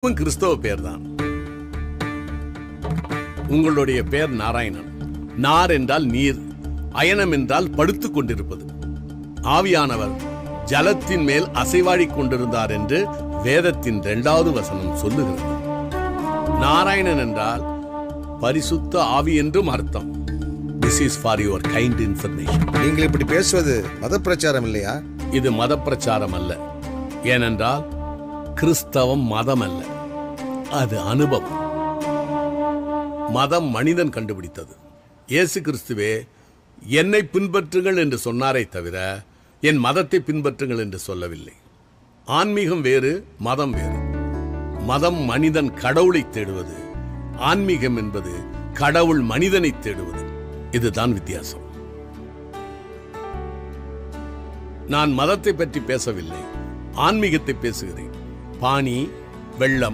கிறிஸ்தவ பேர் தான். உங்களுடைய பெயர் நாராயணன். நார் என்றால் நீர், அயனம் என்றால் படுத்துக் கொண்டிருப்பது. ஆவியானவர் ஜலத்தின் மேல் அசைவாடிக் கொண்டிருந்தார் என்று வேதத்தின் 2வது வசனம் சொல்லுகிறது. நாராயணன் என்றால் பரிசுத்த ஆவி என்றும் அர்த்தம். This is for your kind information. நீங்கள் இப்படி பேசுவது மத பிரச்சாரம் இல்லையா? இது மத பிரச்சாரம் அல்ல. ஏனென்றால் கிறிஸ்தவம் மதம் அல்ல, அது அனுபவம். மதம் மனிதன் கண்டுபிடித்தது. இயேசு கிறிஸ்துவே என்னை பின்பற்றுங்கள் என்று சொன்னாரே தவிர என் மதத்தை பின்பற்றுங்கள் என்று சொல்லவில்லை. ஆன்மீகம் வேறு, மதம் வேறு. மதம் மனிதன் கடவுளை தேடுவது, ஆன்மீகம் என்பது கடவுள் மனிதனை தேடுவது. இதுதான் வித்தியாசம். நான் மதத்தை பற்றி பேசவில்லை, ஆன்மீகத்தை பேசுகிறேன். பானி, வெள்ளம்,